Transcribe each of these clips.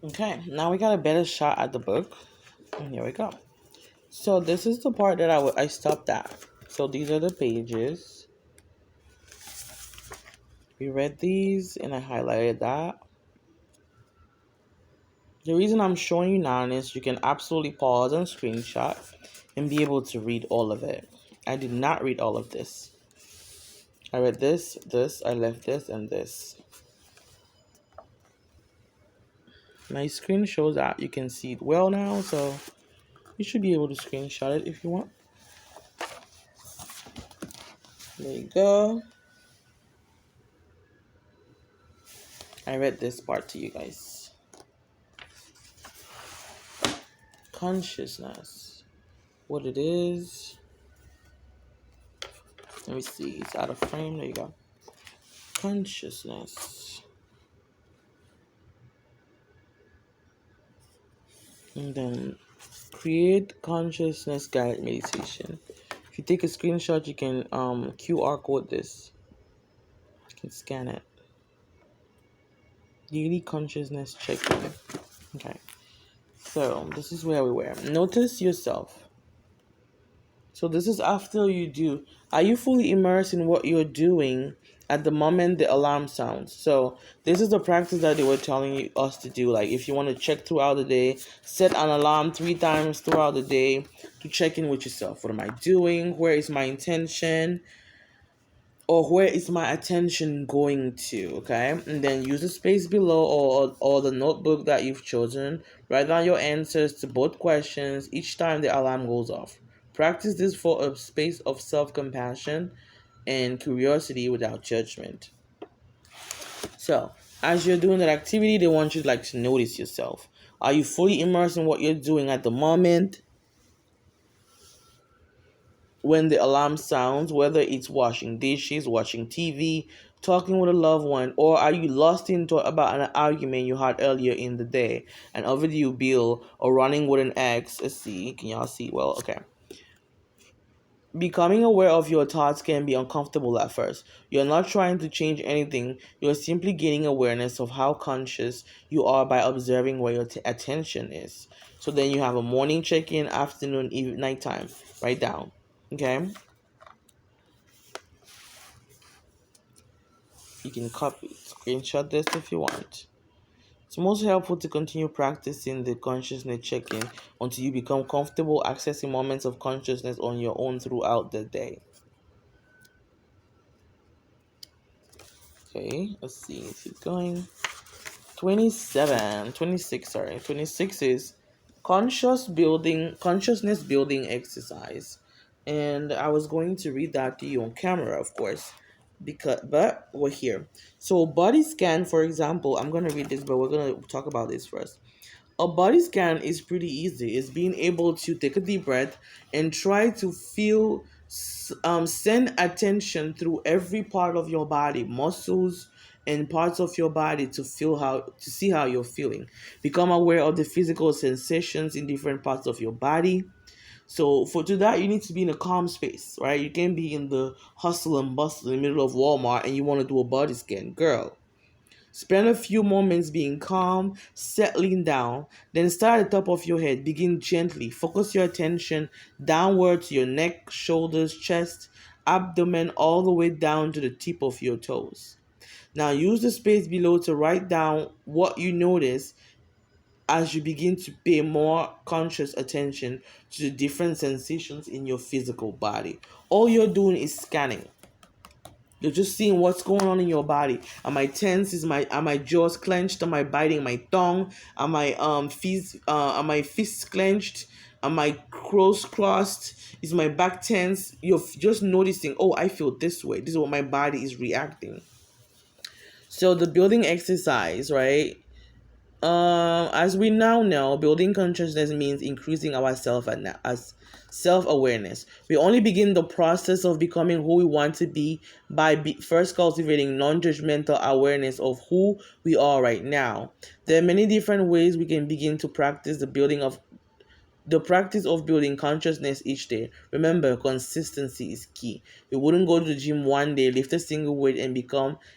Okay, now we got a better shot at the book. And here we go. So this is the part that I stopped at. So these are the pages. We read these and I highlighted that. The reason I'm showing you now is you can absolutely pause and screenshot and be able to read all of it. I did not read all of this. I read this, I left this, and this. My screen shows that you can see it well now, so you should be able to screenshot it if you want. There you go. I read this part to you guys. Consciousness. What it is. Let me see. It's out of frame. There you go. Consciousness. And then create consciousness guided meditation. If you take a screenshot, you can QR code this. You can scan it. Daily consciousness check-in. Okay. So this is where we were. Notice yourself. So this is after you do. Are you fully immersed in what you're doing at the moment the alarm sounds? So this is the practice that they were telling us to do. Like if you want to check throughout the day, set an alarm 3 times throughout the day to check in with yourself. What am I doing? Where is my intention? Or where is my attention going to? Okay, and then use the space below or the notebook that you've chosen. Write down your answers to both questions each time the alarm goes off. Practice this for a space of self-compassion and curiosity without judgment. So as you're doing that activity, they want you to notice yourself. Are you fully immersed in what you're doing at the moment when the alarm sounds, whether it's washing dishes, watching TV, talking with a loved one, or are you lost in thought about an argument you had earlier in the day, an overdue bill, or running with an ex? Let's see, can y'all see? Well, okay. Becoming aware of your thoughts can be uncomfortable at first. You're not trying to change anything, you're simply gaining awareness of how conscious you are by observing where your attention is. So then you have a morning check in, afternoon, even nighttime. Write down. Okay? You can copy, screenshot this if you want. It's most helpful to continue practicing the consciousness check-in until you become comfortable accessing moments of consciousness on your own throughout the day. Okay, let's see, keep going. 26, sorry. 26 is consciousness building exercise. And I was going to read that to you on camera, of course, but we're here. So body scan, for example, I'm going to read this, but we're going to talk about this first. A body scan is pretty easy. It's being able to take a deep breath and try to feel, send attention through every part of your body, muscles and parts of your body to see how you're feeling. Become aware of the physical sensations in different parts of your body. So for to that, you need to be in a calm space, right? You can't be in the hustle and bustle in the middle of Walmart and you want to do a body scan, girl. Spend a few moments being calm, settling down, then start at the top of your head. Begin gently. Focus your attention downward to your neck, shoulders, chest, abdomen, all the way down to the tip of your toes. Now use the space below to write down what you notice as you begin to pay more conscious attention to the different sensations in your physical body. All you're doing is scanning. You're just seeing what's going on in your body. Am I tense? Are my jaws clenched? Am I biting my tongue? Are my fists clenched? Am I crossed? Is my back tense? You're just noticing, oh, I feel this way. This is what my body is reacting. So the building exercise, right? As we now know, building consciousness means increasing our self-awareness. We only begin the process of becoming who we want to be by first cultivating non-judgmental awareness of who we are right now. There are many different ways we can begin to practice the practice of building consciousness each day. Remember, consistency is key. We wouldn't go to the gym one day, lift a single weight, and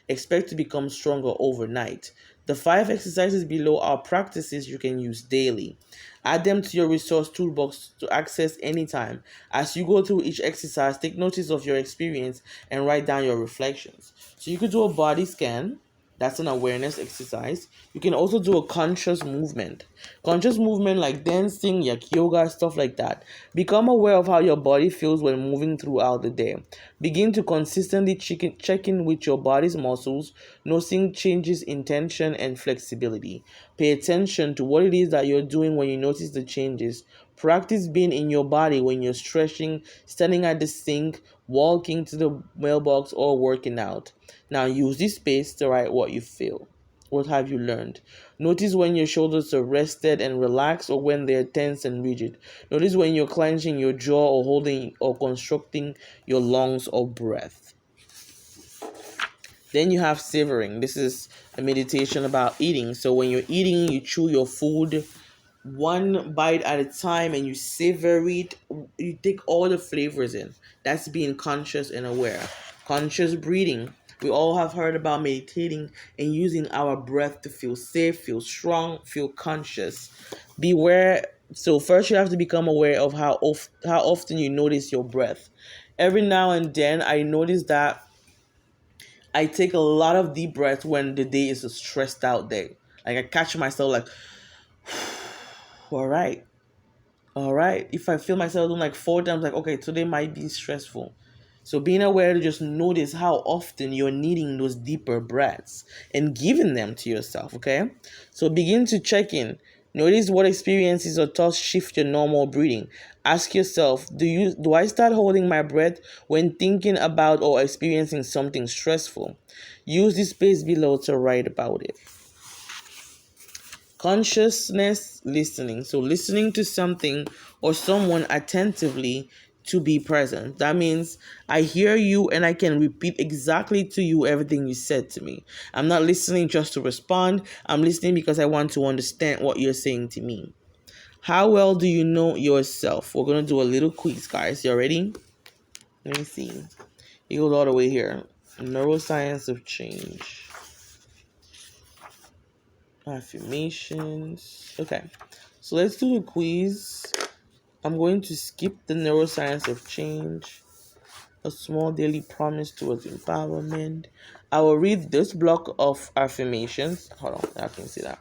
expect to become stronger overnight. The 5 exercises below are practices you can use daily. Add them to your resource toolbox to access anytime. As you go through each exercise, take notice of your experience and write down your reflections. So you could do a body scan. That's an awareness exercise. You can also do a conscious movement. Conscious movement like dancing, like yoga, stuff like that. Become aware of how your body feels when moving throughout the day. Begin to consistently check in with your body's muscles, noticing changes in tension and flexibility. Pay attention to what it is that you're doing when you notice the changes. Practice being in your body when you're stretching, standing at the sink, walking to the mailbox, or working out. Now use this space to write what you feel. What have you learned? Notice when your shoulders are rested and relaxed or when they're tense and rigid. Notice when you're clenching your jaw or holding or constructing your lungs or breath. Then you have savoring. This is a meditation about eating. So when you're eating, you chew your food one bite at a time and you savor it. You take all the flavors in. That's being conscious and aware. Conscious breathing. We all have heard about meditating and using our breath to feel safe, feel strong, feel conscious. Beware. So first you have to become aware of how often you notice your breath. Every now and then I notice that I take a lot of deep breaths when the day is a stressed out day. Like I catch myself like, all right, all right. If I feel myself doing like 4 times, like, okay, today might be stressful. So being aware to just notice how often you're needing those deeper breaths and giving them to yourself, okay? So begin to check in. Notice what experiences or thoughts shift your normal breathing. Ask yourself, do I start holding my breath when thinking about or experiencing something stressful? Use the space below to write about it. Consciousness listening. So listening to something or someone attentively to be present. That means I hear you and I can repeat exactly to you everything you said to me. I'm not listening just to respond. I'm listening because I want to understand what you're saying to me. How well do you know yourself? We're going to do a little quiz, guys. You ready? Let me see. You go all the way here. Neuroscience of change. Affirmations. Okay. So let's do the quiz. I'm going to skip the neuroscience of change. A small daily promise towards empowerment. I will read this block of affirmations. Hold on, I can see that.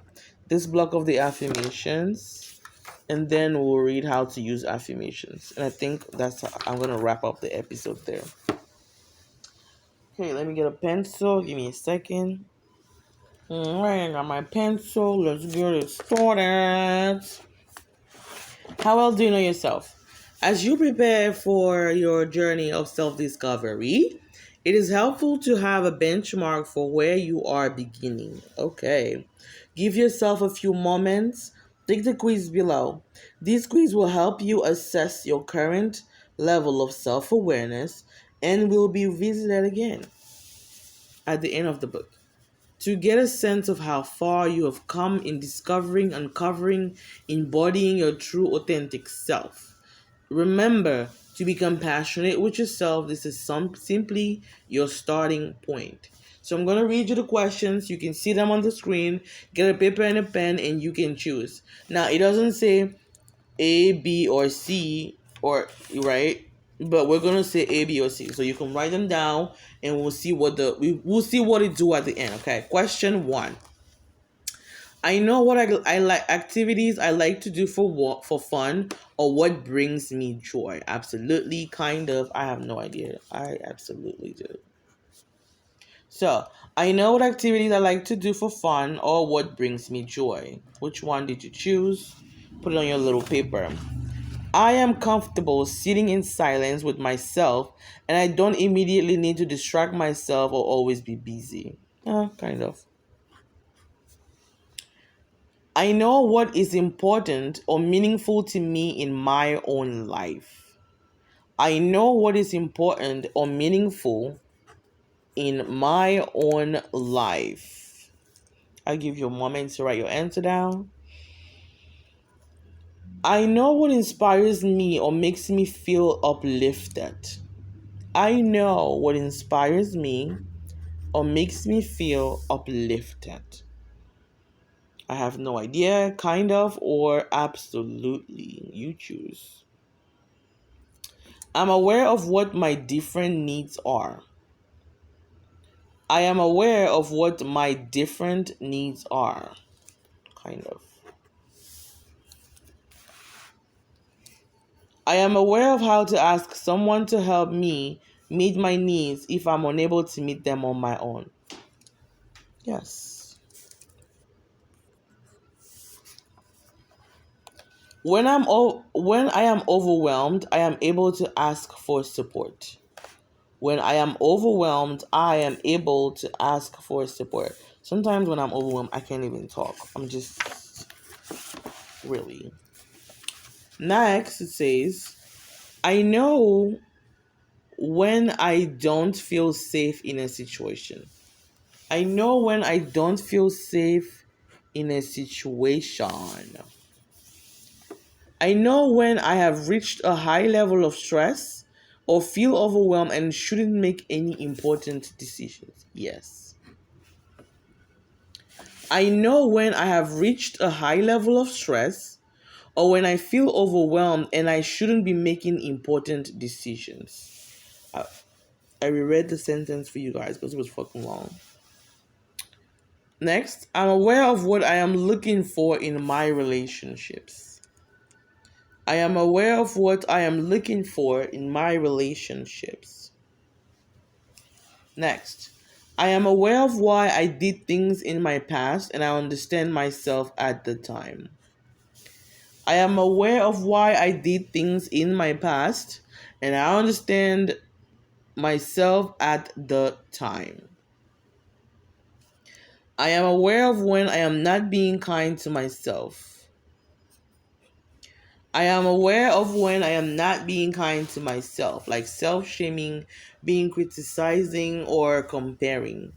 This block of the affirmations, and then we'll read how to use affirmations. And I think I'm gonna wrap up the episode there. Okay, let me get a pencil. Give me a second. All right, I got my pencil. Let's get it started. How well do you know yourself? As you prepare for your journey of self-discovery, it is helpful to have a benchmark for where you are beginning. Okay. Give yourself a few moments. Take the quiz below. This quiz will help you assess your current level of self-awareness and will be visited again at the end of the book to get a sense of how far you have come in discovering, uncovering, embodying your true authentic self. Remember to be compassionate with yourself. This is simply your starting point. So I'm going to read you the questions. You can see them on the screen. Get a paper and a pen and you can choose. Now, it doesn't say A, B, or C, or right? But we're gonna say A, B, or C. So you can write them down, and we'll see what it do at the end. Okay. Question 1. I know what I like activities I like to do for fun or what brings me joy. Absolutely, kind of. I have no idea. I absolutely do. So I know what activities I like to do for fun or what brings me joy. Which one did you choose? Put it on your little paper. I am comfortable sitting in silence with myself and I don't immediately need to distract myself or always be busy. Kind of. I know what is important or meaningful to me in my own life. I know what is important or meaningful in my own life. I'll give you a moment to write your answer down. I know what inspires me or makes me feel uplifted. I know what inspires me or makes me feel uplifted. I have no idea, kind of, or absolutely. You choose. I'm aware of what my different needs are. I am aware of what my different needs are. Kind of. I am aware of how to ask someone to help me meet my needs if I'm unable to meet them on my own. Yes. When I am overwhelmed, I am able to ask for support. When I am overwhelmed, I am able to ask for support. Sometimes when I'm overwhelmed, I can't even talk. I'm just really. Next, it says, I know when I don't feel safe in a situation. I know when I don't feel safe in a situation. I know when I have reached a high level of stress or feel overwhelmed and shouldn't make any important decisions. Yes. I know when I have reached a high level of stress or when I feel overwhelmed and I shouldn't be making important decisions. I, I reread the sentence for you guys because it was fucking long. Next, I'm aware of what I am looking for in my relationships. I am aware of what I am looking for in my relationships. Next, I am aware of why I did things in my past and I understand myself at the time. I am aware of why I did things in my past and I understand myself at the time. I am aware of when I am not being kind to myself. I am aware of when I am not being kind to myself, like self-shaming, being criticizing, or comparing.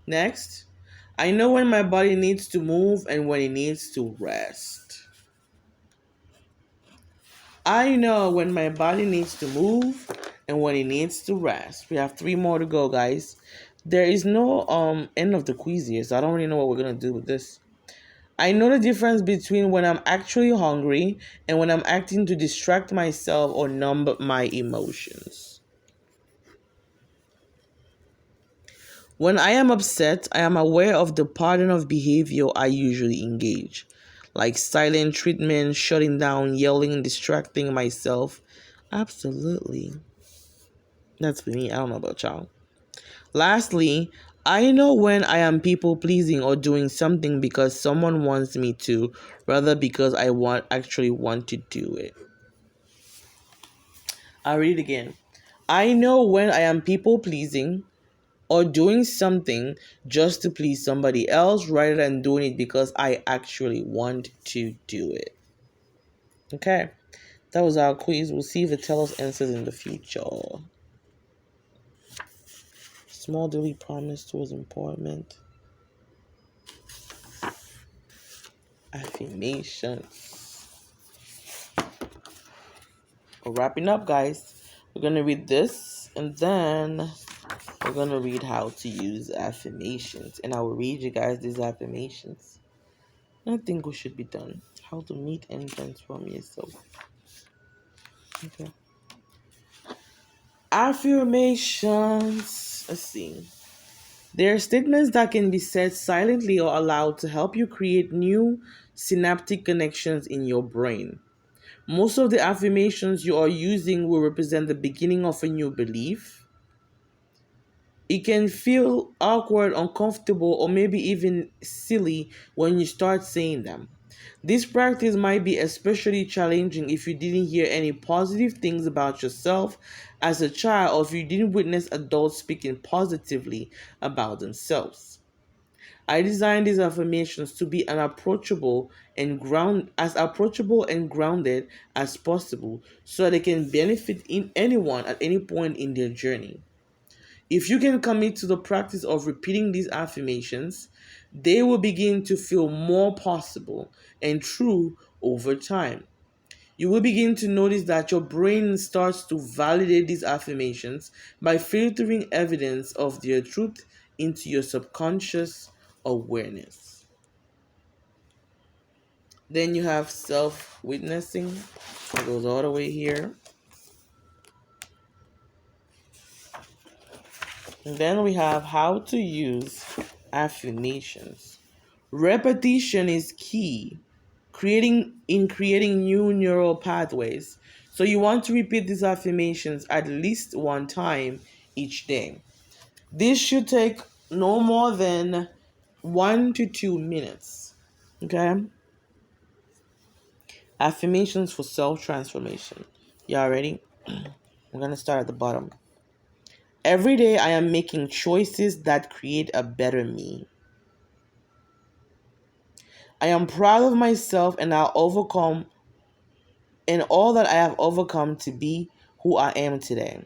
Next, I know when my body needs to move and when it needs to rest. I know when my body needs to move and when it needs to rest. We have 3 more to go, guys. There is no end of the quiz here, so I don't really know what we're gonna do with this. I know the difference between when I'm actually hungry and when I'm acting to distract myself or numb my emotions. When I am upset, I am aware of the pattern of behavior I usually engage, like silent treatment, shutting down, yelling, distracting myself. Absolutely. That's for me. I don't know about y'all. Lastly, I know when I am people pleasing or doing something because someone wants me to, rather because I actually want to do it. I'll read it again. I know when I am people pleasing or doing something just to please somebody else rather than doing it because I actually want to do it. Okay, that was our quiz. We'll see if it tells us answers in the future. Small daily promise towards empowerment. Affirmations. We're wrapping up, guys. We're going to read this and then we're going to read how to use affirmations. And I will read you guys these affirmations. I think we should be done. How to meet and transform yourself. Okay. Affirmations. Let's see. They are statements that can be said silently or aloud to help you create new synaptic connections in your brain. Most of the affirmations you are using will represent the beginning of a new belief. It can feel awkward, uncomfortable, or maybe even silly when you start saying them. This practice might be especially challenging if you didn't hear any positive things about yourself as a child or if you didn't witness adults speaking positively about themselves. I designed these affirmations to be as approachable and grounded as possible so they can benefit in anyone at any point in their journey. If you can commit to the practice of repeating these affirmations, they will begin to feel more possible and true over time. You will begin to notice that your brain starts to validate these affirmations by filtering evidence of their truth into your subconscious awareness. Then you have self witnessing. It goes all the way here. And then we have how to use affirmations. Repetition is key. Creating new neural pathways. So you want to repeat these affirmations at least one time each day. This should take no more than 1 to 2 minutes. Okay? Affirmations for self transformation. Y'all ready? I'm going to start at the bottom. Every day I am making choices that create a better me. I am proud of myself and I'll overcome and all that I have overcome to be who I am today.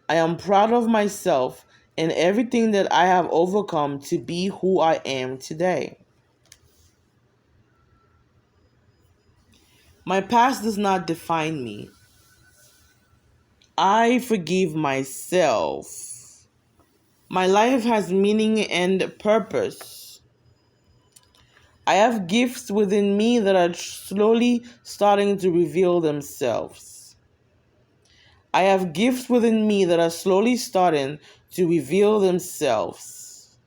I am proud of myself and everything that I have overcome to be who I am today. My past does not define me. I forgive myself. My life has meaning and purpose. I have gifts within me that are slowly starting to reveal themselves. I have gifts within me that are slowly starting to reveal themselves.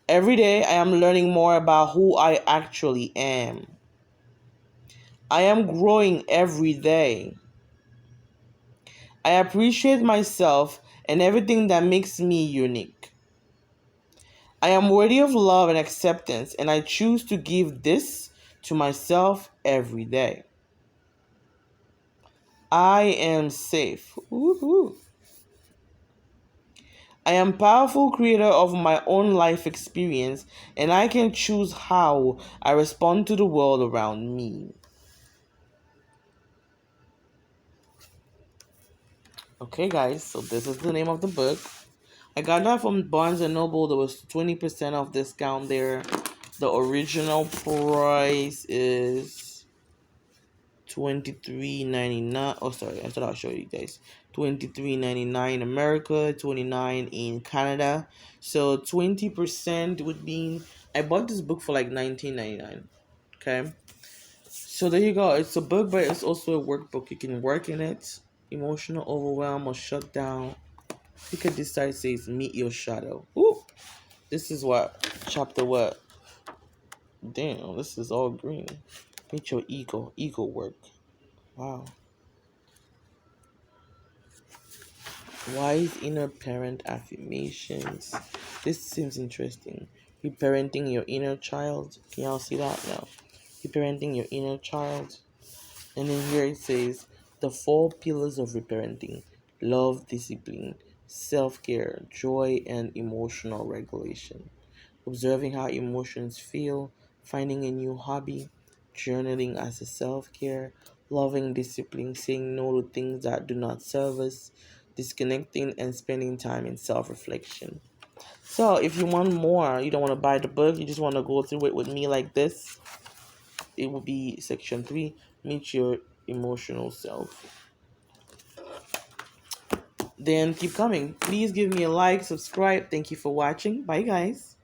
Every day I am learning more about who I actually am. I am growing every day. I appreciate myself and everything that makes me unique. I am worthy of love and acceptance, and I choose to give this to myself every day. I am safe. Woo-hoo. I am powerful creator of my own life experience, and I can choose how I respond to the world around me. Okay, guys, so this is the name of the book. I got that from Barnes and Noble. There was 20% off discount there. The original price is $23.99. Oh, sorry, I thought I'll show you guys. $23.99 in America, $29 in Canada. So 20% would mean I bought this book for like $19.99. Okay, so there you go. It's a book, but it's also a workbook. You can work in it. Emotional overwhelm or shutdown. You could decide says meet your shadow. Ooh, this is what chapter what? Damn, this is all green. Meet your ego work. Wow. Wise inner parent affirmations. This seems interesting. You parenting your inner child. Can y'all see that now? You parenting your inner child. And then here it says the 4 pillars of reparenting: love, discipline, self-care, joy, and emotional regulation. Observing how emotions feel, finding a new hobby, journaling as a self-care, loving discipline, saying no to things that do not serve us, disconnecting and spending time in self-reflection. So if you want more, you don't want to buy the book, you just want to go through it with me like this, it will be section 3, meet your emotional self. Then keep coming. Please give me a like, subscribe. Thank you for watching. Bye guys.